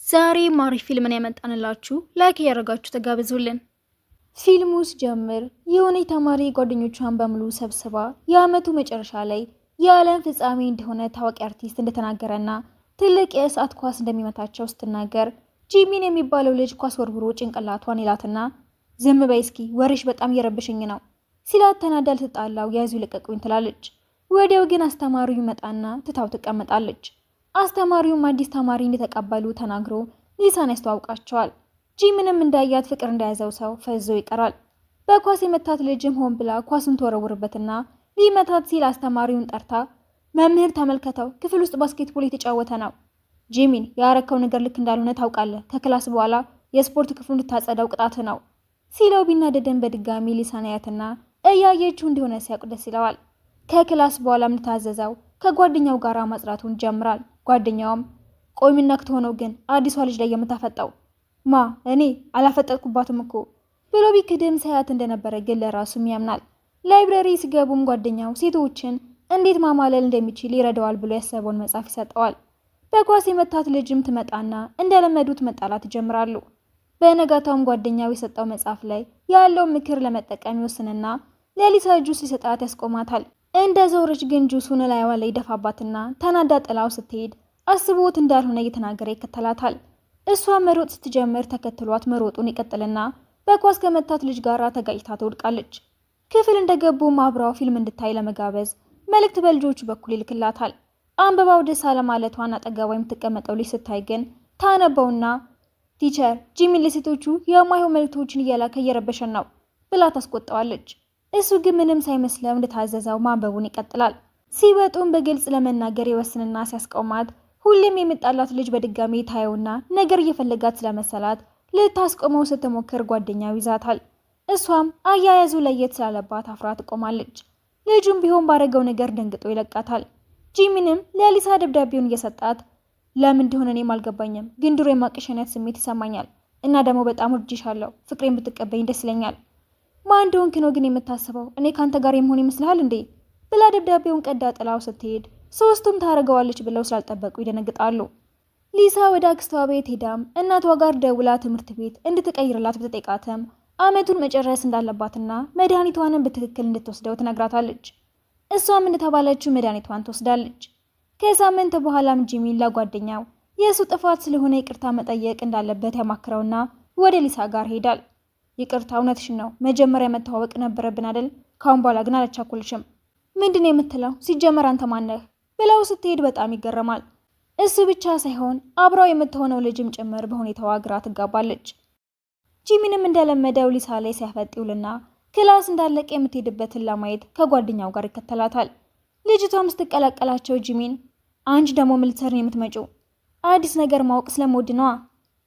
ዛሬ ማሪ ፊልምን ያመጣንላችሁ ላይክ ያደረጋችሁ ተጋብዙልን። ፊልሙ ሲጀምር የሆነ ተማሪ ጓደኞቿን በሙሉ ሰብስባ የአመቱ መጨረሻ ላይ የዓለም ፍጻሜ እንደሆነ ታዋቂ አርቲስት እንደተናገረና ትልቅ የእሳት ኳስ እንደሚመታቸው ስትናገር ጂሚን የሚባለው ልጅ ኳስ ወርውሮ ጭንቅላቷን ይላትና ዝም በይ እስኪ ወሬሽ በጣም እየረበሸኝ ነው ሲላት ተናዳ ልትጣላው ያዙ ልቀቁኝ ትላለች። ወዲያው ግን አስተማሪው ይመጣና ትታው ትቀመጣለች። አስተማሪውም አዲስ ተማሪ እንደተቀበሉ ተናግሮ ሊሳን ያስተዋውቃቸዋል። ጂምንም እንዳያት ፍቅር እንደያዘው ሰው ፈዞ ይቀራል። በኳስ የመታት ልጅም ሆን ብላ ኳሱን ተወረውርበትና ሊመታት ሲል አስተማሪውን ጠርታ መምህር ተመልከተው ክፍል ውስጥ ባስኬትቦል የተጫወተ ነው። ጂሚን ያረከው ነገር ልክ እንዳልሆነ ታውቃለህ። ከክላስ በኋላ የስፖርት ክፍሉን እንድታጸዳው ቅጣት ነው ሲለው ቢናደደን በድጋሚ ሊሳን ያያትና እያየችው እንደሆነ ሲያውቅ ደስ ይለዋል። ከክላስ በኋላም እንደታዘዘው ከጓደኛው ጋር ማጽዳቱን ጀምራል። ጓደኛውም ቆይ ምን ነክቶ ነው ግን አዲሷ ልጅ ላይ የምታፈጣው? ማ እኔ አላፈጠጥኩባትም እኮ ብሎ ቢክድም ሳያት እንደነበረ ግን ለራሱም ያምናል። ላይብረሪ ሲገቡም ጓደኛው ሴቶችን እንዴት ማማለል እንደሚችል ይረዳዋል ብሎ ያሰበውን መጽሐፍ ይሰጠዋል። በኳስ የመታት ልጅም ትመጣና እንደለመዱት መጣላት ይጀምራሉ። በነጋታውም ጓደኛው የሰጠው መጽሐፍ ላይ ያለውን ምክር ለመጠቀም ይወስንና ለሊሳ ጁስ ሊሰጣት ያስቆማታል። እንደ ዞረች ግን ጁሱን ላይዋ ላይ ደፋባትና ተናዳ ጥላው ስትሄድ አስቦት እንዳልሆነ እየተናገረ ይከተላታል። እሷ መሮጥ ስትጀምር ተከትሏት መሮጡን ይቀጥልና በኳስ ከመታት ልጅ ጋር ተጋጭታ ትወድቃለች። ክፍል እንደገቡም አብራው ፊልም እንድታይ ለመጋበዝ መልእክት በልጆቹ በኩል ይልክላታል። አንበባው ደስ አለማለቷን አጠገቧ የምትቀመጠው ልጅ ስታይ ግን ታነበውና ቲቸር ጂሚን ለሴቶቹ የማይሆን መልእክቶችን እየላከ እየረበሸን ነው ብላ ታስቆጣዋለች። እሱ ግን ምንም ሳይመስለው እንደታዘዘው ማንበቡን ይቀጥላል። ሲወጡም በግልጽ ለመናገር ይወስንና ሲያስቆማት ሁሌም የምጣላት ልጅ በድጋሚ ታየውና ነገር እየፈለጋት ስለመሰላት ልታስቆመው ስትሞክር ጓደኛው ይዛታል። እሷም አያያዙ ለየት ስላለባት አፍራ ትቆማለች። ልጁም ቢሆን ባረገው ነገር ደንግጦ ይለቃታል። ጂሚንም ለሊሳ ደብዳቤውን እየሰጣት ለምን እንደሆነ እኔም አልገባኝም፣ ግን ድሮ የማቅሸነት ስሜት ይሰማኛል እና ደግሞ በጣም ወድጄሻለሁ፣ ፍቅሬን ብትቀበኝ ደስ ይለኛል። ማን እንደሆንክ ነው ግን የምታስበው? እኔ ካንተ ጋር የመሆን ይመስልሃል እንዴ ብላ ደብዳቤውን ቀዳ ጥላው ስትሄድ ሶስቱም ታረገዋለች ብለው ስላልጠበቁ ይደነግጣሉ። ሊሳ ወደ አክስቷ ቤት ሄዳም እናቷ ጋር ደውላ ትምህርት ቤት እንድትቀይርላት ብትጠይቃትም አመቱን መጨረስ እንዳለባትና መድኃኒቷንም በትክክል እንድትወስደው ትነግራታለች። እሷም እንደተባለችው መድኃኒቷን ትወስዳለች። ከሳምንት በኋላም ጂሚን ለጓደኛው የእሱ ጥፋት ስለሆነ ይቅርታ መጠየቅ እንዳለበት ያማክረውና ወደ ሊሳ ጋር ሄዳል። ይቅርታ እውነትሽን ነው፣ መጀመሪያ መተዋወቅ ነበረብን አይደል? ካሁን በኋላ ግን አልቻኮልሽም። ምንድን የምትለው? ሲጀመር አንተ ማነህ ብለው ስትሄድ በጣም ይገረማል። እሱ ብቻ ሳይሆን አብራው የምትሆነው ልጅም ጭምር በሁኔታዋ ግራ ትጋባለች። ጂሚንም እንደለመደው ሊሳ ላይ ሲያፈጥውልና ክላስ እንዳለቀ የምትሄድበትን ለማየት ከጓደኛው ጋር ይከተላታል። ልጅቷም ስትቀላቀላቸው ጂሚን አንቺ ደግሞ ምን ልትሰሪ ነው የምትመጪው? አዲስ ነገር ማወቅ ስለምወድ ነዋ።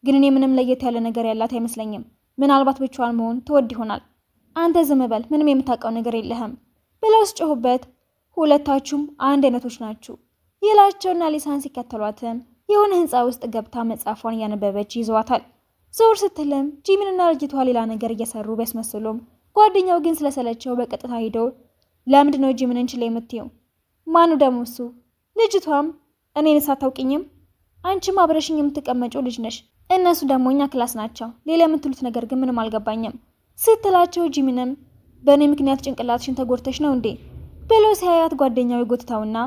ግን እኔ ምንም ለየት ያለ ነገር ያላት አይመስለኝም። ምናልባት ብቻዋን መሆን ትወድ ይሆናል። አንተ ዝም በል፣ ምንም የምታውቀው ነገር የለህም ብለው ሲጮሁበት ሁለታችሁም አንድ አይነቶች ናችሁ ይላቸውና ሊሳን ሲከተሏትም የሆነ ህንፃ ውስጥ ገብታ መጽሐፏን እያነበበች ይዘዋታል። ዞር ስትልም ጂሚንና ልጅቷ ሌላ ነገር እየሰሩ ቢያስመስሉም ጓደኛው ግን ስለሰለቸው በቀጥታ ሄዶ ለምንድን ነው ጂሚንን እንችል የምትይው? ማኑ ደግሞ እሱ? ልጅቷም እኔን ሳታውቂኝም? አንቺም አብረሽኝ የምትቀመጪው ልጅ ነሽ፣ እነሱ ደግሞ እኛ ክላስ ናቸው። ሌላ የምትሉት ነገር ግን ምንም አልገባኝም ስትላቸው ጂሚንም በእኔ ምክንያት ጭንቅላትሽን ተጎድተሽ ነው እንዴ ብሎ ሲያያት ጓደኛው ይጎትታውና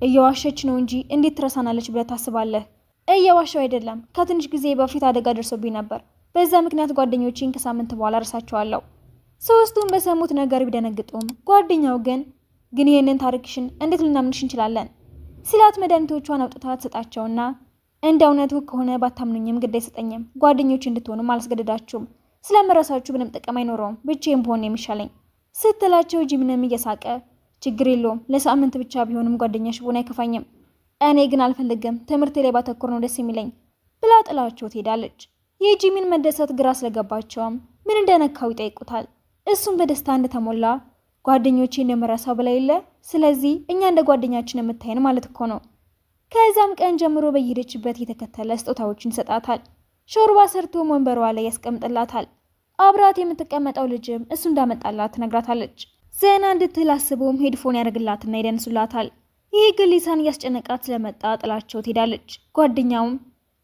እየዋሸች ነው እንጂ እንዴት ትረሳናለች ብለህ ታስባለህ? እየዋሸው አይደለም፣ ከትንሽ ጊዜ በፊት አደጋ ደርሶብኝ ነበር። በዛ ምክንያት ጓደኞቼን ከሳምንት በኋላ ረሳቸዋለሁ። ሶስቱም በሰሙት ነገር ቢደነግጡም ጓደኛው ግን ይህንን ታሪክሽን እንዴት ልናምንሽ እንችላለን ሲላት መድኃኒቶቿን አውጥታ ትሰጣቸውና እንደ እውነቱ ከሆነ ባታምኑኝም ግድ አይሰጠኝም፣ ጓደኞች እንድትሆኑም አላስገድዳችሁም፣ ስለምረሳችሁ ምንም ጥቅም አይኖረውም፣ ብቻዬን ብሆን የሚሻለኝ ስትላቸው ጂሚንም እየሳቀ ችግር የለውም፣ ለሳምንት ብቻ ቢሆንም ጓደኛሽ ብሆን አይከፋኝም፣ እኔ ግን አልፈልግም፣ ትምህርቴ ላይ ባተኮር ነው ደስ የሚለኝ ብላ ጥላቸው ትሄዳለች። የጂሚን መደሰት ግራ ስለገባቸውም ምን እንደነካው ይጠይቁታል። እሱም በደስታ እንደተሞላ ጓደኞቼ እንደምረሳው ብላ የለ፣ ስለዚህ እኛ እንደ ጓደኛችን የምታየን ማለት እኮ ነው። ከዛም ቀን ጀምሮ በየሄደችበት የተከተለ ስጦታዎችን ይሰጣታል። ሾርባ ሰርቶ ወንበሯ ላይ ያስቀምጥላታል። አብራት የምትቀመጠው ልጅም እሱ እንዳመጣላት ትነግራታለች። ዘና እንድትል አስቦም ሄድፎን ያደርግላትና ይደንሱላታል። ይህ ግን ሊሳን እያስጨነቃት ስለመጣ ጥላቸው ትሄዳለች። ጓደኛውም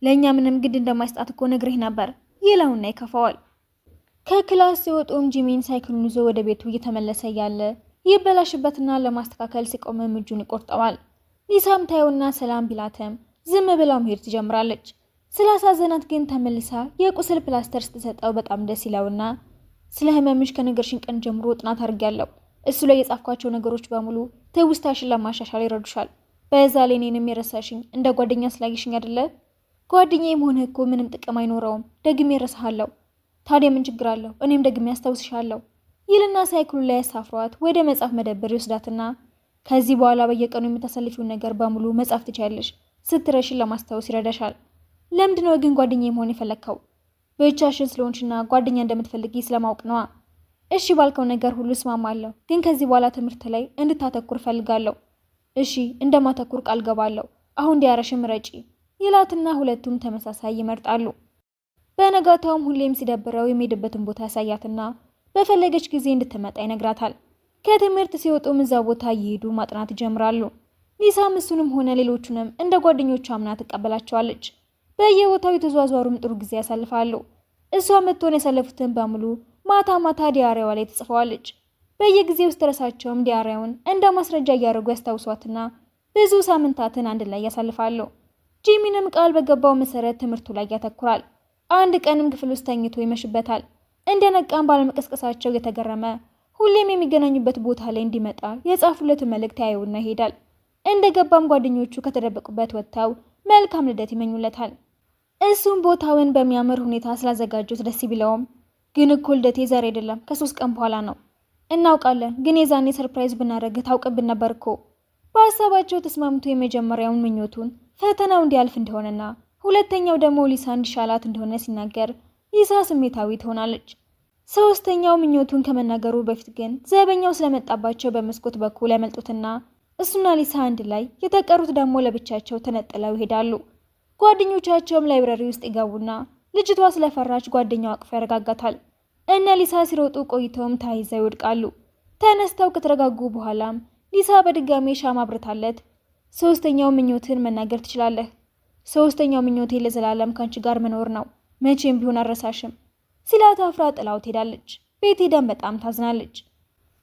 ለእኛ ምንም ግድ እንደማይስጣት እኮ ነግሬህ ነበር ይለውና ይከፋዋል። ከክላስ ሲወጡም ጂሚን ሳይክሉን ይዞ ወደ ቤቱ እየተመለሰ ያለ ይበላሽበትና ለማስተካከል ሲቆምም እጁን ይቆርጠዋል። ሊሳም ታየውና ሰላም ቢላትም ዝም ብላ መሄድ ትጀምራለች። ስላሳዘናት ግን ተመልሳ የቁስል ፕላስተር ስትሰጠው በጣም ደስ ይለውና ስለ ህመምሽ ከነገርሽን ቀን ጀምሮ ጥናት አድርጌያለሁ። እሱ ላይ የጻፍኳቸው ነገሮች በሙሉ ትውስታሽን ለማሻሻል ይረዱሻል። በዛ ላይ እኔንም የረሳሽኝ እንደ ጓደኛ ስላየሽኝ አይደለ? ጓደኛዬ መሆንህ እኮ ምንም ጥቅም አይኖረውም። ደግሜ እረሳሃለሁ። ታዲያ ምን ችግር አለው? እኔም ደግሜ አስታውስሻለሁ ይልና ሳይክሉ ላይ ያሳፍሯት ወደ መጽሐፍ መደብር ይወስዳትና ከዚህ በኋላ በየቀኑ የምታሳልፊውን ነገር በሙሉ መጻፍ ትችያለሽ። ስትረሽን ለማስታወስ ይረዳሻል። ለምንድነው ግን ጓደኛዬ መሆን የፈለግከው? ብቻሽን ስለሆንሽና ጓደኛ እንደምትፈልጊ ስለማውቅ ነዋ። እሺ ባልከው ነገር ሁሉ እስማማለሁ፣ ግን ከዚህ በኋላ ትምህርት ላይ እንድታተኩር ፈልጋለሁ። እሺ እንደማተኩር ቃል ገባለሁ። አሁን ዲያረሽን ምረጪ ይላትና ሁለቱም ተመሳሳይ ይመርጣሉ። በነጋታውም ሁሌም ሲደብረው የሚሄድበትን ቦታ ያሳያትና በፈለገች ጊዜ እንድትመጣ ይነግራታል። ከትምህርት ሲወጡም እዛ ቦታ እየሄዱ ማጥናት ይጀምራሉ። ሊሳም እሱንም ሆነ ሌሎቹንም እንደ ጓደኞቿ አምና ትቀበላቸዋለች። በየቦታው የተዟዟሩም ጥሩ ጊዜ ያሳልፋሉ። እሷ መጥቶን ያሳለፉትን በሙሉ ማታ ማታ ዲያሪያዋ ላይ ትጽፈዋለች። በየጊዜው ስትረሳቸውም ዲያሪያውን እንደ ማስረጃ እያደረጉ ያስታውሷትና ብዙ ሳምንታትን አንድ ላይ ያሳልፋሉ። ጂሚንም ቃል በገባው መሰረት ትምህርቱ ላይ ያተኩራል። አንድ ቀንም ክፍል ውስጥ ተኝቶ ይመሽበታል። እንደ ነቃም ባለመቀስቀሳቸው የተገረመ ሁሌም የሚገናኙበት ቦታ ላይ እንዲመጣ የጻፉለት መልእክት ያየውና ይሄዳል። እንደ ገባም ጓደኞቹ ከተደበቁበት ወጥተው መልካም ልደት ይመኙለታል። እሱም ቦታውን በሚያምር ሁኔታ ስላዘጋጁት ደስ ቢለውም ግን እኮ ልደቴ ዛሬ አይደለም ከ3 ቀን በኋላ ነው። እናውቃለን፣ ግን የዛኔ ሰርፕራይዝ ብናደርግ ታውቅብን ነበር እኮ። በሀሳባቸው ተስማምቶ የመጀመሪያውን ምኞቱን ፈተናው እንዲያልፍ እንደሆነና ሁለተኛው ደግሞ ሊሳ እንዲሻላት እንደሆነ ሲናገር ሊሳ ስሜታዊ ትሆናለች። ሶስተኛው ምኞቱን ከመናገሩ በፊት ግን ዘበኛው ስለመጣባቸው በመስኮት በኩል ያመልጡትና እሱና ሊሳ አንድ ላይ የተቀሩት ደግሞ ለብቻቸው ተነጥለው ይሄዳሉ። ጓደኞቻቸውም ላይብረሪ ውስጥ ይገቡና ልጅቷ ስለፈራች ጓደኛው አቅፎ ያረጋጋታል። እነ ሊሳ ሲሮጡ ቆይተውም ተያይዘው ይወድቃሉ። ተነስተው ከተረጋጉ በኋላም ሊሳ በድጋሜ ሻማ አብርታለት ሶስተኛው ምኞትን መናገር ትችላለህ። ሶስተኛው ምኞቴ ለዘላለም ካንቺ ጋር መኖር ነው። መቼም ቢሆን አረሳሽም ሲላት አፍራ ጥላው ትሄዳለች። ቤት ሄደን በጣም ታዝናለች።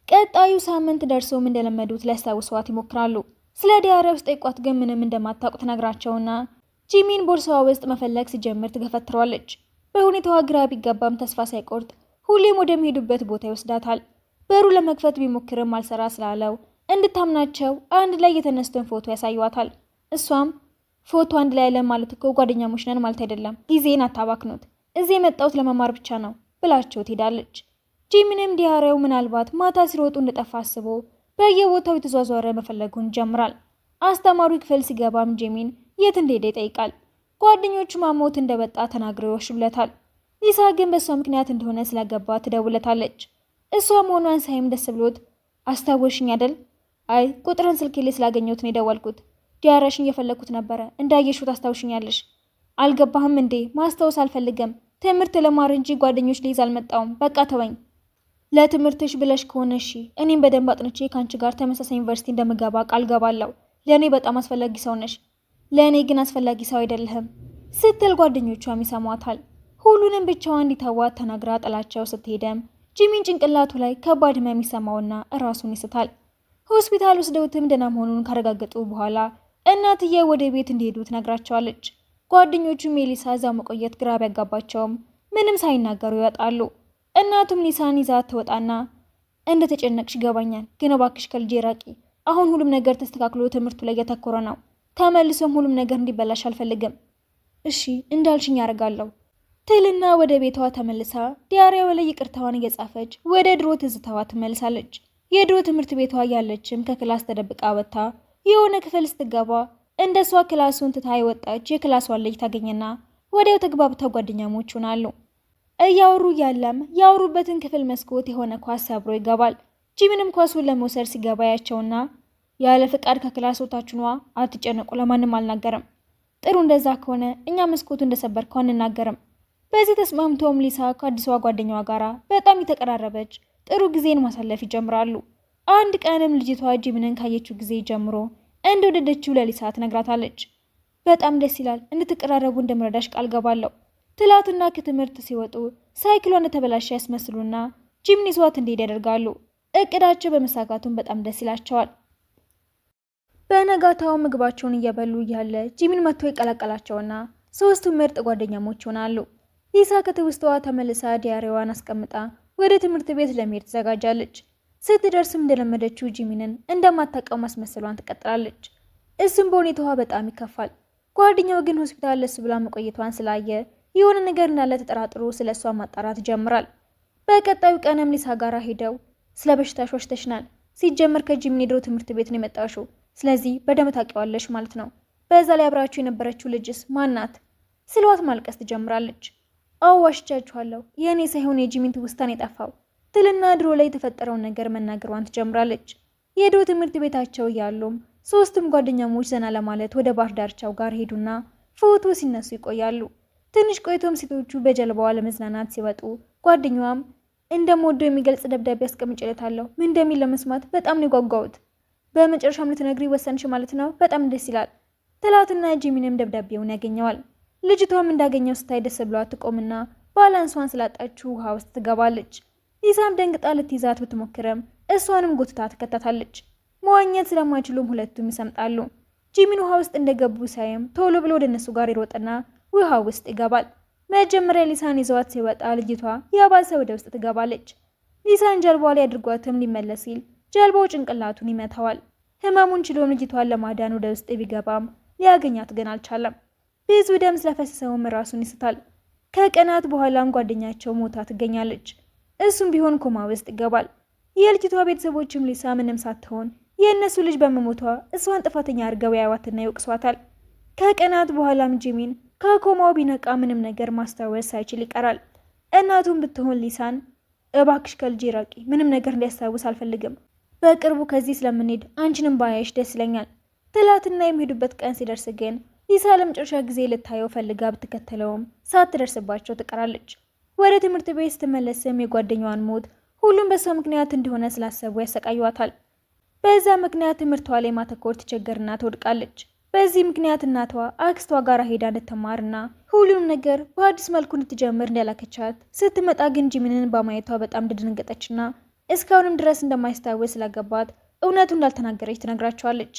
ቀጣዩ ሳምንት ደርሶም እንደለመዱት ሊያስታውሷት ይሞክራሉ። ስለ ዲያሪያ ውስጥ ጠይቋት ግን ምንም እንደማታውቅ ትነግራቸውና ጂሚን ቦርሳዋ ውስጥ መፈለግ ሲጀምር ትገፈትረዋለች። በሁኔታዋ ግራ ቢገባም ተስፋ ሳይቆርጥ ሁሌም ወደሚሄዱበት ቦታ ይወስዳታል። በሩ ለመክፈት ቢሞክርም አልሰራ ስላለው እንድታምናቸው አንድ ላይ የተነሱትን ፎቶ ያሳዩዋታል። እሷም ፎቶ አንድ ላይ ያለ ማለት እኮ ጓደኛሞች ነን ማለት አይደለም፣ ጊዜን አታባክኑት፣ እዚህ የመጣሁት ለመማር ብቻ ነው ብላቸው ትሄዳለች። ጂሚንም ዲያሪያው ምናልባት ማታ ሲሮጡ እንደጠፋ አስቦ በየቦታው የተዟዟረ መፈለጉን ይጀምራል። አስተማሪው ክፍል ሲገባም ጂሚን የት እንደሄደ ይጠይቃል። ጓደኞቹ ማሞት እንደበጣ ተናግረው ይወሽለታል። ሊሳ ግን በእሷ ምክንያት እንደሆነ ስለገባ ትደውለታለች። እሷ መሆኗን ሳይም ደስ ብሎት አስታወሽኝ አይደል? አይ ቁጥርን ስልኬ ላይ ስላገኘሁት ነው የደወልኩት። ዲያሪያሽን እየፈለኩት ነበረ። እንዳየሽው ታስታውሽኛለሽ? አልገባህም እንዴ? ማስታወስ አልፈልግም። ትምህርት ለማር እንጂ ጓደኞች ልይዝ አልመጣውም። በቃ ተወኝ። ለትምህርትሽ ብለሽ ከሆነ እሺ፣ እኔም በደንብ አጥንቼ ከአንቺ ጋር ተመሳሳይ ዩኒቨርሲቲ እንደምገባ ቃል ገባለሁ። ለእኔ በጣም አስፈላጊ ሰው ነሽ፣ ለእኔ ግን አስፈላጊ ሰው አይደለህም ስትል ጓደኞቿም ይሰሟታል። ሁሉንም ብቻዋን እንዲተዋት ተናግራ ጥላቸው ስትሄደም ጂሚን ጭንቅላቱ ላይ ከባድ ህመም ይሰማውና እራሱን ይስታል። ሆስፒታል ወስደውትም ደህና መሆኑን ካረጋገጡ በኋላ እናትዬ ወደ ቤት እንዲሄዱ ትነግራቸዋለች። ጓደኞቹም የሊሳ እዛው መቆየት ግራ ቢያጋባቸውም ምንም ሳይናገሩ ይወጣሉ። እናቱም ሊሳን ይዛት ትወጣና እንደተጨነቅሽ ይገባኛል፣ ግን እባክሽ ከልጄ ራቂ። አሁን ሁሉም ነገር ተስተካክሎ ትምህርቱ ላይ ያተኮረ ነው። ተመልሶም ሁሉም ነገር እንዲበላሽ አልፈልግም። እሺ እንዳልሽኝ ያደርጋለሁ ትልና ወደ ቤቷ ተመልሳ ዲያሪያው ላይ ይቅርታዋን እየጻፈች ወደ ድሮ ትዝታዋ ትመልሳለች። የድሮ ትምህርት ቤቷ ያለችም ከክላስ ተደብቃ ወጥታ የሆነ ክፍል ስትገባ እንደሷ ክላሱን ትታ የወጣች የክላሷን ልጅ ታገኘና ወዲያው ተግባብተው ጓደኛሞች ሆናሉ። እያወሩ ያለም ያወሩበትን ክፍል መስኮት የሆነ ኳስ ሰብሮ ይገባል። ጂሚንም ኳሱን ለመውሰድ ሲገባ ያቸውና ያለ ፍቃድ ከክላስ ወጣችኗ፣ አትጨነቁ፣ ለማንም አልናገርም። ጥሩ እንደዛ ከሆነ እኛ መስኮቱ እንደሰበርከው አንናገርም። በዚህ ተስማምቶም ሊሳ ከአዲሷ ጓደኛዋ ጋራ በጣም የተቀራረበች ጥሩ ጊዜን ማሳለፍ ይጀምራሉ። አንድ ቀንም ልጅቷ ጂሚንን ካየችው ጊዜ ጀምሮ እንደወደደችው ለሊሳ ትነግራታለች። በጣም ደስ ይላል። እንድትቀራረቡ እንደምረዳሽ ቃል ገባለሁ ትላትና ከትምህርት ሲወጡ ሳይክሏ እንደተበላሸ ያስመስሉና ጂሚን ይዟት እንዲሄድ ያደርጋሉ። እቅዳቸው በመሳካቱን በጣም ደስ ይላቸዋል። በነጋታው ምግባቸውን እየበሉ እያለ ጂሚን መጥቶ ይቀላቀላቸውና ሶስቱም ምርጥ ጓደኛሞች ይሆናሉ። ሊሳ ከትውስታዋ ተመልሳ ዲያሪዋን አስቀምጣ ወደ ትምህርት ቤት ለመሄድ ትዘጋጃለች። ስትደርስም እንደለመደችው ጂሚንን እንደማታውቀው ማስመሰሏን ትቀጥላለች። እሱም በሁኔታዋ በጣም ይከፋል። ጓደኛው ግን ሆስፒታል ለሱ ብላ መቆየቷን ስላየ የሆነ ነገር እንዳለ ተጠራጥሮ ስለ እሷ ማጣራት ይጀምራል። በቀጣዩ ቀንም ሊሳ ጋር ሄደው ስለ በሽታሽ ዋሽተሽናል፣ ሲጀመር ከጂሚን የድሮ ትምህርት ቤት ነው የመጣሽው፣ ስለዚህ በደንብ ታውቂዋለሽ ማለት ነው። በዛ ላይ አብራችሁ የነበረችው ልጅስ ማናት ስሏት ማልቀስ ትጀምራለች። አዎ ዋሽቻችኋለሁ፣ የእኔ ሳይሆን የጂሚን ትውስታን የጠፋው ትልና ድሮ ላይ የተፈጠረውን ነገር መናገሯን ትጀምራለች። የድሮ ትምህርት ቤታቸው እያሉም ሶስቱም ጓደኛሞች ዘና ለማለት ወደ ባህር ዳርቻው ጋር ሄዱና ፎቶ ሲነሱ ይቆያሉ። ትንሽ ቆይቶም ሴቶቹ በጀልባዋ ለመዝናናት ሲወጡ ጓደኛዋም እንደምወደው የሚገልጽ ደብዳቤ አስቀምጬለታለሁ፣ ምን እንደሚል ለመስማት በጣም ነው የጓጓሁት። በመጨረሻም ልትነግሪ ወሰንሽ ማለት ነው? በጣም ደስ ይላል ትላትና ጂሚንም ደብዳቤውን ያገኘዋል። ልጅቷም እንዳገኘው ስታይ ደስ ብሏት ትቆምና ባላንሷን ስላጣችው ውሃ ውስጥ ትገባለች። ሊሳም ደንግጣ ልትይዛት ብትሞክርም እሷንም ጎትታ ትከታታለች። መዋኘት ስለማይችሉም ሁለቱም ይሰምጣሉ። ጂሚን ውሃ ውስጥ እንደገቡ ሳይም ቶሎ ብሎ ወደ እነሱ ጋር ይሮጥና ውሃ ውስጥ ይገባል። መጀመሪያ ሊሳን ይዘዋት ሲወጣ ልጅቷ የባሰ ወደ ውስጥ ትገባለች። ሊሳን ጀልባው ላይ አድርጓትም ሊመለስ ሲል ጀልባው ጭንቅላቱን ይመታዋል። ህመሙን ችሎም ልጅቷን ለማዳን ወደ ውስጥ ቢገባም ሊያገኛት ግን አልቻለም። ብዙ ደም ስለፈሰሰውም ራሱን ይስታል። ከቀናት በኋላም ጓደኛቸው ሞታ ትገኛለች። እሱም ቢሆን ኮማ ውስጥ ይገባል። የልጅቷ ቤተሰቦችም ሊሳ ምንም ሳትሆን የእነሱ ልጅ በመሞቷ እሷን ጥፋተኛ አድርገው ያዋትና ይወቅሷታል። ከቀናት በኋላም ጂሚን ከኮማው ቢነቃ ምንም ነገር ማስታወስ ሳይችል ይቀራል። እናቱም ብትሆን ሊሳን እባክሽ ከልጄ ራቂ፣ ምንም ነገር እንዲያስታውስ አልፈልግም፣ በቅርቡ ከዚህ ስለምንሄድ አንቺንም ባያይሽ ደስ ይለኛል ትላትና የሚሄዱበት ቀን ሲደርስ ግን ሊሳ ለመጨረሻ ጊዜ ልታየው ፈልጋ ብትከተለውም ሳትደርስባቸው ትቀራለች። ወደ ትምህርት ቤት ስትመለስም የጓደኛዋን ሞት ሁሉም በሷ ምክንያት እንደሆነ ስላሰቡ ያሰቃዩዋታል። በዛ ምክንያት ትምህርቷ ላይ ማተኮር ትቸገርና ትወድቃለች። በዚህ ምክንያት እናቷ አክስቷ ጋር ሄዳ እንድትማርና ሁሉንም ነገር በአዲስ መልኩ እንድትጀምር እንዳላከቻት ስትመጣ ግን ጂሚንን በማየቷ በጣም እንደደነገጠችና እስካሁንም ድረስ እንደማይስታወስ ስለገባት እውነቱ እንዳልተናገረች ትነግራቸዋለች።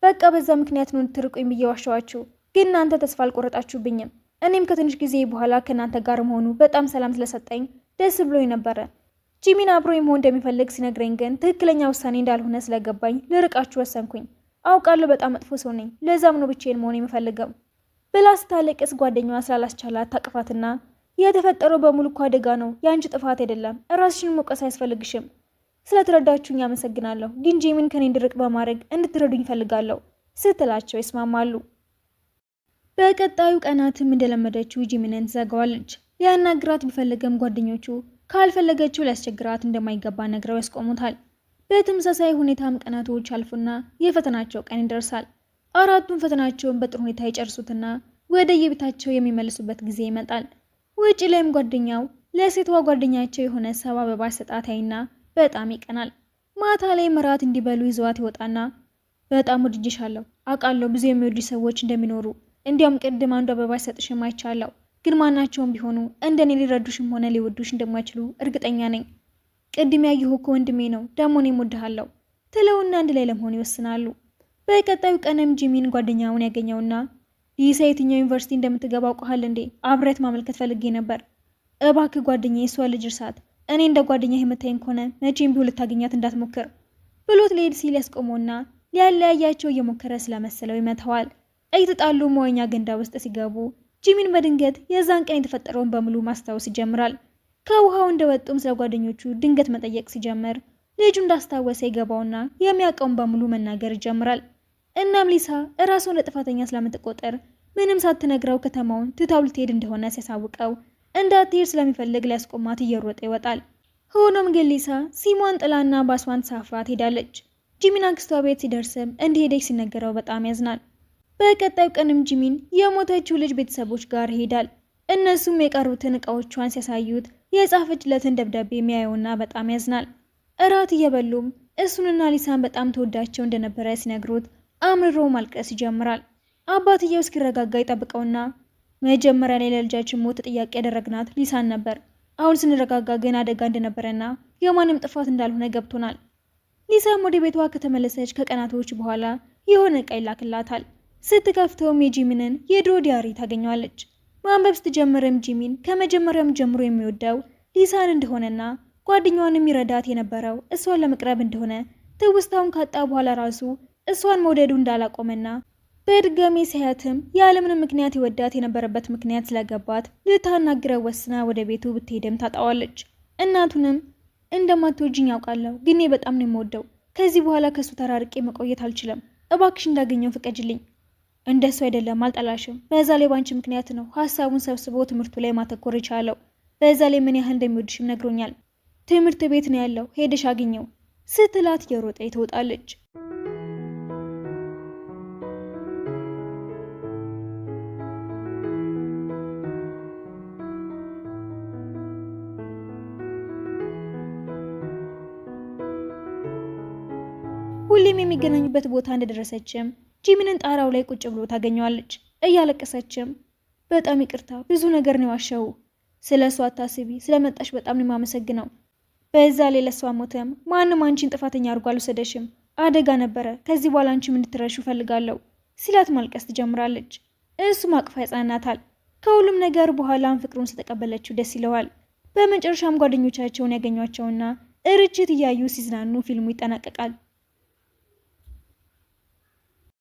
በቃ በዛ ምክንያት ነው እንድትርቁኝ ብዬ ዋሸኋችሁ፣ ግን እናንተ ተስፋ አልቆረጣችሁብኝም። እኔም ከትንሽ ጊዜ በኋላ ከእናንተ ጋር መሆኑ በጣም ሰላም ስለሰጠኝ ደስ ብሎኝ ነበረ። ጂሚን አብሮኝ መሆን እንደሚፈልግ ሲነግረኝ ግን ትክክለኛ ውሳኔ እንዳልሆነ ስለገባኝ ልርቃችሁ ወሰንኩኝ። አውቃለሁ በጣም መጥፎ ሰው ነኝ፣ ለዛም ነው ብቻዬን መሆን የምፈልገው ብላ ስታለቅስ ጓደኛዋ ስላላስቻላት ታቅፋትና የተፈጠረው በሙሉ እኮ አደጋ ነው፣ የአንቺ ጥፋት አይደለም፣ ራስሽን መውቀስ አያስፈልግሽም። ስለተረዳችሁኝ አመሰግናለሁ፣ ግን ጂሚን ከኔ እንድርቅ በማድረግ እንድትረዱኝ ፈልጋለሁ ስትላቸው ይስማማሉ። በቀጣዩ ቀናትም እንደለመደችው ጂሚንን ትዘጋዋለች። ሊያናግራት ቢፈልግም ጓደኞቹ ካልፈለገችው ሊያስቸግራት እንደማይገባ ነግረው ያስቆሙታል። በተመሳሳይ ሁኔታም ቀናቶች አልፉና የፈተናቸው ቀን ይደርሳል። አራቱም ፈተናቸውን በጥሩ ሁኔታ ይጨርሱትና ወደ የቤታቸው የሚመልሱበት ጊዜ ይመጣል። ውጪ ላይም ጓደኛው ለሴቷ ጓደኛቸው የሆነ ሰባ አበባ ሰጣታይና በጣም ይቀናል። ማታ ላይ እራት እንዲበሉ ይዘዋት ይወጣና በጣም ወድጄሻለሁ፣ አውቃለሁ ብዙ የሚወዱ ሰዎች እንደሚኖሩ፣ እንዲያውም ቅድም አንዱ አበባ ሰጥሽም አይቻለሁ፣ ግን ማናቸውም ቢሆኑ እንደኔ ሊረዱሽም ሆነ ሊወዱሽ እንደማይችሉ እርግጠኛ ነኝ። ቅድም ያየሁ እኮ ወንድሜ ነው፣ ደግሞ እኔም እወድሃለሁ ትለውና አንድ ላይ ለመሆን ይወስናሉ። በቀጣዩ ቀንም ጂሚን ጓደኛውን ያገኘውና ሊሳ የትኛው ዩኒቨርሲቲ እንደምትገባ አውቀሃል እንዴ? አብረት ማመልከት ፈልጌ ነበር። እባክህ ጓደኛዬ የሷ ልጅ እርሳት፣ እኔ እንደ ጓደኛ የምታየኝ ከሆነ መቼም ቢሆን ልታገኛት እንዳትሞክር ብሎት ሊሄድ ሲል ያስቆመውና ሊያለያያቸው እየሞከረ ስለመሰለው ይመታዋል። እየተጣሉ መዋኛ ገንዳ ውስጥ ሲገቡ ጂሚን በድንገት የዛን ቀን የተፈጠረውን በሙሉ ማስታወስ ይጀምራል። ከውሃው እንደወጡም ስለ ጓደኞቹ ድንገት መጠየቅ ሲጀምር ልጁ እንዳስታወሰ ይገባውና የሚያውቀውን በሙሉ መናገር ይጀምራል። እናም ሊሳ እራሷን ለጥፋተኛ ስለምትቆጠር ምንም ሳትነግረው ከተማውን ትታው ልትሄድ እንደሆነ ሲያሳውቀው እንዳትሄድ ስለሚፈልግ ሊያስቆማት እየሮጠ ይወጣል። ሆኖም ግን ሊሳ ሲሟን ጥላና ባሷን ተሳፍራ ትሄዳለች። ጂሚን አክስቷ ቤት ሲደርስም እንደሄደች ሲነገረው በጣም ያዝናል። በቀጣዩ ቀንም ጂሚን የሞተችው ልጅ ቤተሰቦች ጋር ይሄዳል። እነሱም የቀሩትን እቃዎቿን ሲያሳዩት የጻፈችለትን ደብዳቤ የሚያየውና በጣም ያዝናል። እራት እየበሉም እሱንና ሊሳን በጣም ተወዳቸው እንደነበረ ሲነግሩት አምርሮ ማልቀስ ይጀምራል። አባትየው እስኪረጋጋ ይጠብቀውና መጀመሪያ ላይ ለልጃችን ሞት ጥያቄ ያደረግናት ሊሳን ነበር። አሁን ስንረጋጋ ግን አደጋ እንደነበረና የማንም ጥፋት እንዳልሆነ ገብቶናል። ሊሳም ወደ ቤቷ ከተመለሰች ከቀናቶች በኋላ የሆነ ዕቃ ይላክላታል። ስትከፍተውም የጂሚንን የድሮ ዲያሪ ታገኘዋለች። ማንበብ ስትጀምርም ጂሚን ከመጀመሪያም ጀምሮ የሚወደው ሊሳን እንደሆነና ጓደኛዋን የሚረዳት የነበረው እሷን ለመቅረብ እንደሆነ ትውስታውን ካጣ በኋላ ራሱ እሷን መውደዱ እንዳላቆመና በድጋሚ ሲያያትም ያለምንም ምክንያት ይወዳት የነበረበት ምክንያት ስለገባት ልታናግረው ወስና ወደ ቤቱ ብትሄድም ታጣዋለች። እናቱንም እንደማትወጂኝ ያውቃለሁ፣ ግን በጣም ነው የምወደው። ከዚህ በኋላ ከሱ ተራርቄ መቆየት አልችልም። እባክሽ እንዳገኘው ፍቀጅልኝ። እንደሱ አይደለም፣ አልጠላሽም። በዛ ላይ ባንቺ ምክንያት ነው ሀሳቡን ሰብስቦ ትምህርቱ ላይ ማተኮር የቻለው። በዛ ላይ ምን ያህል እንደሚወድሽም ነግሮኛል። ትምህርት ቤት ነው ያለው፣ ሄደሽ አግኘው ስትላት የሮጠ ትወጣለች። ሁሌም የሚገናኙበት ቦታ እንደደረሰችም ጂሚንን ጣራው ላይ ቁጭ ብሎ ታገኘዋለች። እያለቀሰችም በጣም ይቅርታ፣ ብዙ ነገር ነው ዋሸው። ስለ እሷ አታስቢ፣ ስለመጣሽ በጣም ነው የማመሰግነው። በዛ ላይ ለሷ ሞተም ማንም አንቺን ጥፋተኛ አድርጎ አልወሰደሽም። አደጋ ነበረ። ከዚህ በኋላ አንቺም እንድትረሹ ፈልጋለሁ ሲላት ማልቀስ ትጀምራለች። እሱም አቅፋ ያጽናናታል። ከሁሉም ነገር በኋላም ፍቅሩን ስለተቀበለችው ደስ ይለዋል። በመጨረሻም ጓደኞቻቸውን ያገኟቸውና ርችት እያዩ ሲዝናኑ ፊልሙ ይጠናቀቃል።